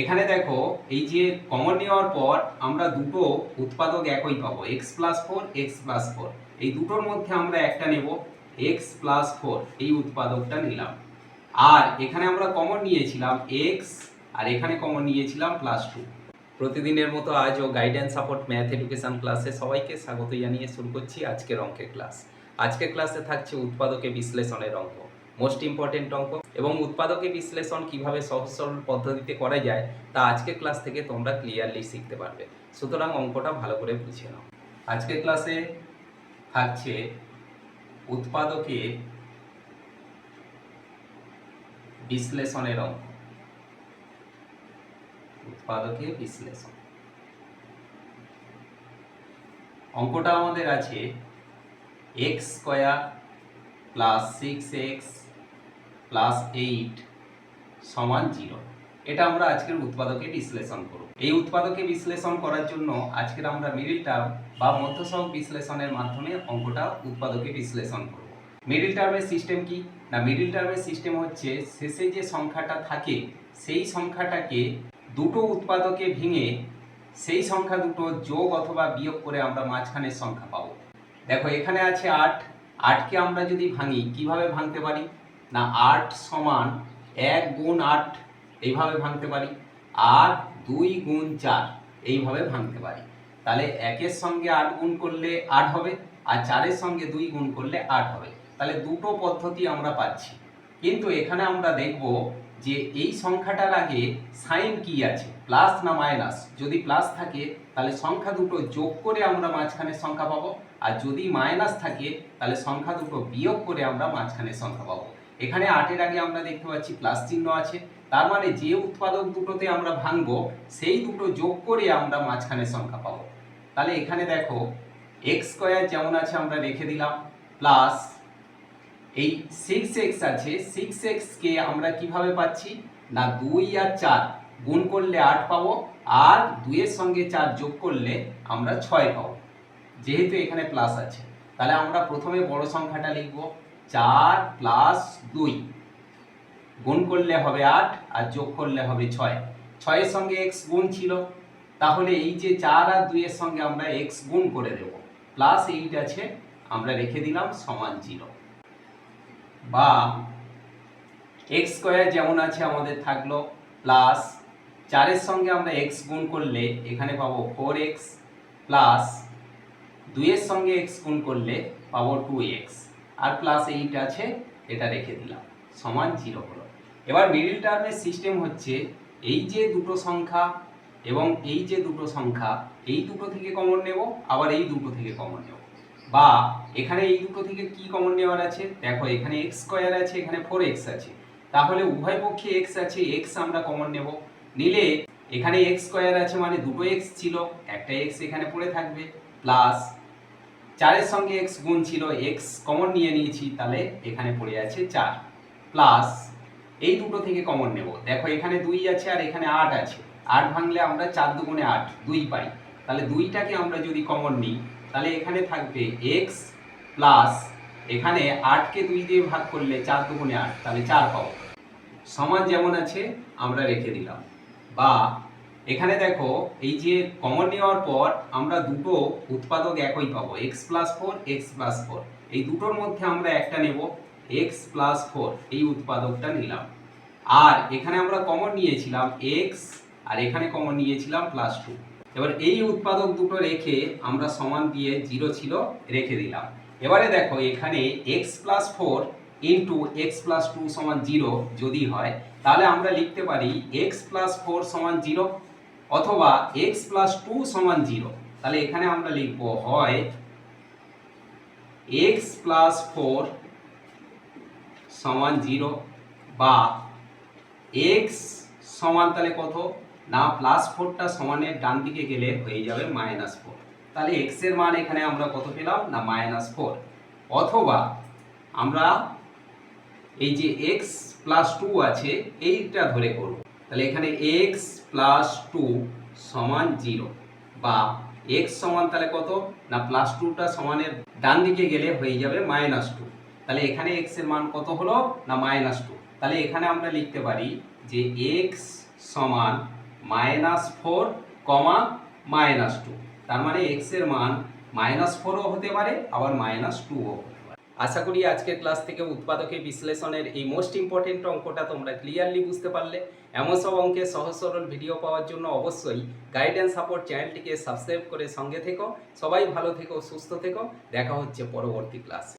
এখানে দেখো এই যে কমন নেওয়ার পর আমরা দুটো উৎপাদক একই পাবো, x plus four, x plus four. এই দুটোর মধ্যে আমরা একটা নেব, এক্স প্লাস ফোর, এই উৎপাদকটা নিলাম। আর এখানে আমরা কমন নিয়েছিলাম এক্স, আর এখানে কমন নিয়েছিলাম প্লাস টু। প্রতিদিনের মতো আজও গাইডেন্স সাপোর্ট ম্যাথ এডুকেশন ক্লাসে সবাইকে স্বাগত জানিয়ে শুরু করছি আজকের অঙ্কের ক্লাস। আজকের ক্লাসে থাকছে উৎপাদকে বিশ্লেষণের অঙ্ক, মোস্ট ইম্পর্টেন্ট অঙ্ক। এবং উৎপাদকে বিশ্লেষণ কিভাবে সহজ সরল পদ্ধতিতে করা যায় তা আজকের ক্লাস থেকে তোমরা ক্লিয়ারলি শিখতে পারবে। সুতরাং অঙ্কটা ভালো করে বুঝে নাও। আজকের ক্লাসে থাকছে উৎপাদকে বিশ্লেষণের অঙ্ক, উৎপাদকে বিশ্লেষণ। অঙ্কটা আমাদের আছে x square plus 6x plus 8 সমান 0। এটা আমরা আজকের উৎপাদকে বিশ্লেষণ করব। এই উৎপাদকে বিশ্লেষণ করার জন্য আজকের আমরা মিডল টার্ম বা মধ্যসহগ বিশ্লেষণের মাধ্যমে অঙ্কটা উৎপাদকে বিশ্লেষণ করব। মিডল টার্মের সিস্টেম কি না, মিডল টার্মের সিস্টেম হচ্ছে শেষে যে সংখ্যাটা থাকে সেই সংখ্যাটাকে দুটো উৎপাদকে ভেঙে সেই সংখ্যা দুটো যোগ অথবা বিয়োগ করে আমরা মাঝখানের সংখ্যা পাবো। দেখো এখানে আছে 8, 8কে আমরা যদি ভাঙি কিভাবে ভাঙতে পারি না, 8 সমান 1 গুণ 8 এইভাবে ভাঙতে পারি, আর 2 গুণ 4 এইভাবে ভাঙতে পারি। তাহলে 1-এর সঙ্গে 8 গুণ করলে 8 হবে, আর 4-এর সঙ্গে 2 গুণ করলে 8 হবে। তাহলে দুটো পদ্ধতি আমরা পাচ্ছি। কিন্তু এখানে আমরা দেখব যে এই সংখ্যাটার আগে সাইন কি আছে, প্লাস না মাইনাস। যদি প্লাস থাকে তাহলে সংখ্যা দুটো যোগ করে আমরা মাঝখানের সংখ্যা পাবো, আর যদি মাইনাস থাকে তাহলে সংখ্যা দুটো বিয়োগ করে আমরা মাঝখানের সংখ্যা পাবো। এখানে 8-এর আগে আমরা দেখতে পাচ্ছি প্লাস চিহ্ন আছে, তার মানে যে উৎপাদক দুটোতে আমরা ভাঙবো সেই দুটো যোগ করে আমরা মাঝখানের সংখ্যা পাবো। তাহলে এখানে দেখো এক্স স্কোয়ার যেমন আছে আমরা রেখে দিলাম, প্লাস এই 6x আছে, 6x কে আমরা কিভাবে পাচ্ছি না 2 আর 4 গুণ করলে 8 পাবো, আর 2 এর সঙ্গে 4 যোগ করলে আমরা 6 পাবো। যেহেতু এখানে প্লাস আছে তাহলে আমরা প্রথমে বড় সংখ্যাটা লিখব, 4 প্লাস 2 গুণ করলে হবে 8 আর যোগ করলে হবে 6। 6 এর সঙ্গে x গুণ ছিল, তাহলে এই যে 4 আর 2 এর সঙ্গে আমরা x গুণ করে দেব, প্লাস 8 আছে আমরা রেখে দিলাম সমান 0। বা x স্কোয়ার যেমন আছে আমাদের থাকলো, প্লাস 4-এর সঙ্গে আমরা x গুণ করলে এখানে পাবো 4x, প্লাস 2-এর সঙ্গে x গুণ করলে পাবো 2x, আর প্লাস 8 আছে এটা রেখে দিলাম সমান 0 হলো। এবার মিডল টার্মের সিস্টেম হচ্ছে এই যে দুটো সংখ্যা এবং এই যে দুটো সংখ্যা, এই দুটো থেকে কমন নেব, আবার এই দুটো থেকে কমন নেব। বা এখানে এই দুটো থেকে কি কমন নেওয়ার আছে, দেখো এখানে x স্কয়ার আছে, এখানে 4x আছে, তাহলে উভয় পক্ষে x আছে, x আমরা কমন নেব। নিলে এখানে x স্কয়ার আছে মানে দুটো x ছিল, একটা x এখানে পড়ে থাকবে, প্লাস 4-এর সঙ্গে x গুণ ছিল, x কমন নিয়ে নিয়েছি, তাহলে এখানে পড়ে আছে 4, প্লাস এই দুটো থেকে কমন নেব। দেখো এখানে 2 আছে আর এখানে 8 আছে, 8 ভাঙলে আমরা 4 দুগুণে 8 2 পাই, তাহলে 2টাকে আমরা যদি কমন নিই তাহলে এখানে থাকবে x, প্লাস এখানে 8কে 2 দিয়ে ভাগ করলে 4 দুগুণে 8, তাহলে 4 পাবো। সমান যেমন আছে আমরা রেখে দিলাম। বা এখানে দেখো এই যে কমন নেওয়ার পর আমরা দুটো উৎপাদক একই পাবো, x প্লাস 4, x প্লাস 4। এই দুটোর মধ্যে আমরা একটা নেব, x প্লাস 4, এই উৎপাদকটা নিলাম। আর এখানে আমরা কমন নিয়েছিলাম x, আর এখানে কমন নিয়েছিলাম প্লাস 2। এবার এই উৎপাদক দুটো রেখে আমরা সমান দিয়ে 0 ছিল রেখে দিলাম। এবারে দেখো এখানে x plus 4 into x plus 2 সমান 0 যদি হয় তাহলে আমরা লিখতে পারি x প্লাস 4 সমান 0 অথবা x প্লাস 2 সমান 0। তাহলে এখানে আমরা লিখব হয় x প্লাস 4 সমান 0, বা x সমান তাহলে কত না প্লাস 4টা সমানের ডান দিকে গেলে হয়ে যাবে -4। তাহলে x এর মান এখানে আমরা কত পেলাম না -4। অথবা আমরা এই যে x প্লাস 2 আছে এইটা ধরে করব, তাহলে এখানে x প্লাস 2 সমান 0, বা x সমান তাহলে কত না প্লাস 2টা সমানের ডান দিকে গেলে হয়ে যাবে -2। তাহলে এখানে x এর মান কত হলো না -2। তাহলে এখানে আমরা লিখতে পারি যে x সমান -4, -2। তার মানে x এর মান -4ও হতে পারে আবার -2ও হতে পারে। আশা করি আজকের ক্লাস থেকে উৎপাদকের বিশ্লেষণের এই মোস্ট ইম্পর্টেন্ট অঙ্কটা তোমরা ক্লিয়ারলি বুঝতে পারলে। এমন সব অঙ্কের সহজ সরল ভিডিও পাওয়ার জন্য অবশ্যই গাইড অ্যান্ড সাপোর্ট চ্যানেলটিকে সাবস্ক্রাইব করে সঙ্গে থেকো। সবাই ভালো থেকো, সুস্থ থেকো। দেখা হচ্ছে পরবর্তী ক্লাসে।